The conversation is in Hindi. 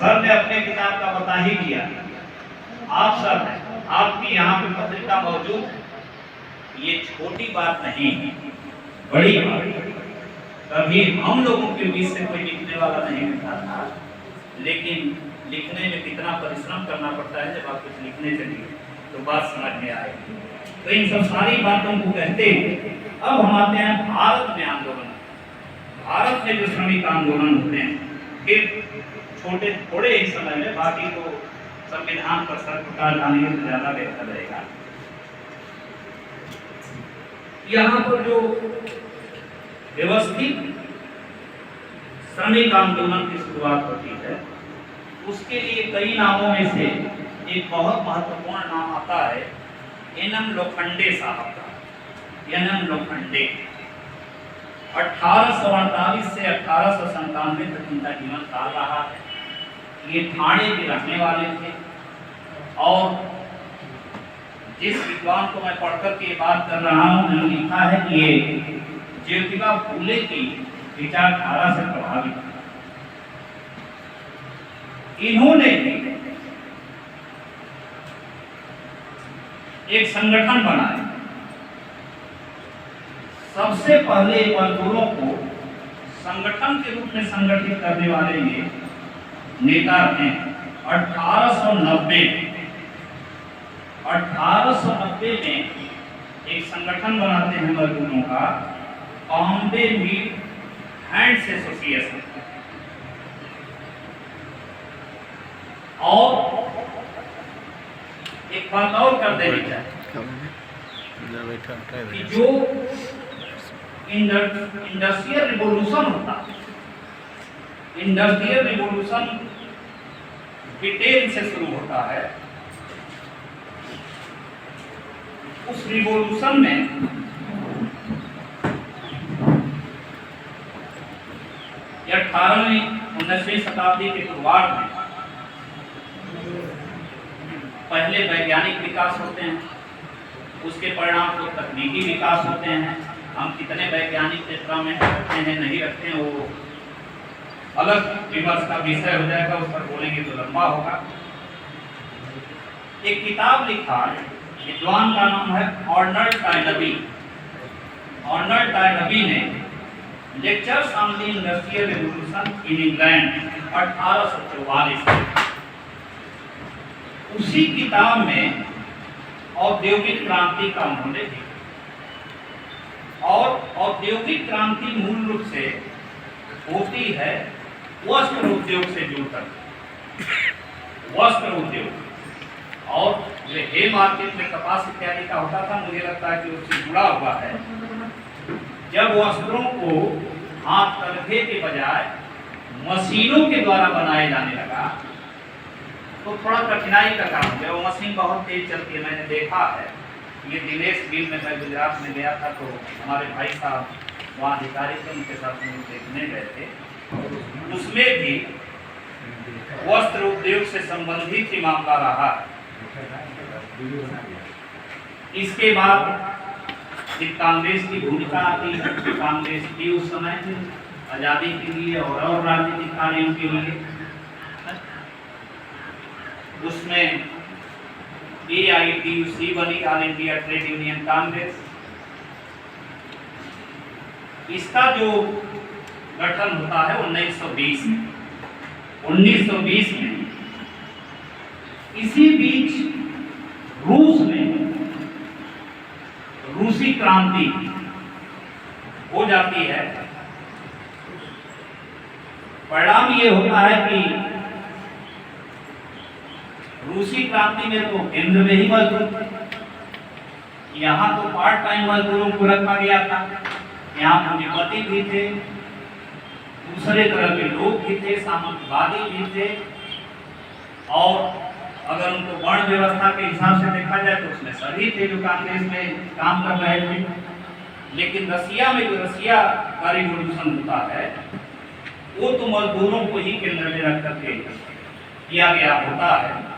सर ने अपने किताब का बता ही दिया। आप सर आपकी यहाँ पे पत्रिका मौजूद है, ये छोटी बात नहीं, बड़ी बात। कभी हम लोगों के बीच से कोई लिखने वाला नहीं लिखा था, लेकिन लिखने में कितना परिश्रम करना पड़ता है। जब आप कुछ लिखने चलिए तो बात समझ में आएगी। तो इन सब सारी बातों को कहते अब हम आते हैं भारत में आंदोलन। भारत में जो श्रमिक आंदोलन होते हैं, फिर थोड़े ही समय में, बाकी तो संविधान पर सर प्रकाश डालेंगे तो ज्यादा बेहतर रहेगा। यहाँ पर जो व्यवस्थित श्रमिक आंदोलन की शुरुआत होती है, उसके लिए कई नामों में से एक बहुत महत्वपूर्ण नाम आता है एनएम लोखंडे साहब का। एनएम लोखंडे 1848 से 1897 तक इनका जीवन काल रहा है। ये ठाणे के रहने वाले थे और जिस विद्वान को मैं पढ़कर के बात कर रहा हूँ, उन्होंने लिखा है कि ये ज्योतिबा फूले की विचारधारा से प्रभावित है। इन्होंने एक संगठन बनाया। सबसे पहले मजदूरों को संगठन के रूप में संगठित करने वाले ये नेता थे। 1890 में एक संगठन बनाते हैं मजदूरों का, बॉम्बे मील हैंड्स एसोसिएशन। और एक बात और कर देनी चाहिए कि जो इंडस्ट्रियल रिवॉल्यूशन होता है, इंडस्ट्रियल रिवॉल्यूशन ब्रिटेन से शुरू होता है। उस रिवॉल्यूशन में या 18वीं-19वीं शताब्दी के शुरुआत में पहले वैज्ञानिक विकास होते हैं, उसके परिणाम को तकनीकी विकास होते हैं। हम कितने वैज्ञानिक टेम्परामेंट रखते हैं नहीं रखते हैं वो अलग विमर्श का विषय हो जाएगा, उस पर बोलेंगे तो लंबा होगा। एक किताब लिखा विद्वान का नाम है अर्नल्ड टायनबी। अर्नल्ड टायनबी ने lectures on the industrial revolution in England 1844, उसी किताब में औद्योगिक क्रांति का उन्होंने लिखा। और औद्योगिक क्रांति मूल रूप से होती है वस्त्र उद्योग से जुड़कर। वस्त्र उद्योग और जो हे मार्केट में कपास इत्यादि का होता था, मुझे लगता है कि उससे जुड़ा हुआ है। जब वस्त्रों को हाथ करघे के बजाय मशीनों के द्वारा बनाए जाने लगा तो थोड़ा कठिनाई का काम हो गया। वो मशीन बहुत तेज चलती है, मैंने देखा है। ये दिनेश मिल में मैं गुजरात में गया था तो हमारे भाई साहब वहाँ अधिकारी थे, उनके साथ हम देखने गए थे। उसमें भी वस्त्र उद्योग से संबंधित ही मामला रहा। इसके बाद एक कांग्रेस की भूमिका आती है। कांग्रेस की उस समय आज़ादी के लिए और राजनीतिक कार्यों के लिए उसमें AITUC बनी, all India trade union Congress. इसका जो गठन होता है 1920 में। 1920 में इसी बीच रूस में रूसी क्रांति हो जाती है। परिणाम ये होता है कि रूसी क्रांति में तो केंद्र में ही मजदूर, यहाँ तो पार्ट टाइम मजदूरों को रखा गया था। यहाँ पूंजीपति भी थे, दूसरे तरह के लोग भी थे, सामंतवादी भी थे। और अगर उनको वर्ण व्यवस्था के हिसाब से देखा जाए तो उसमें सभी थे जो कांग्रेस में काम कर रहे थे। लेकिन रसिया में जो रसिया का रिवॉल्यूशन होता है वो तो मजदूरों को ही केंद्र में रख करके किया गया होता है।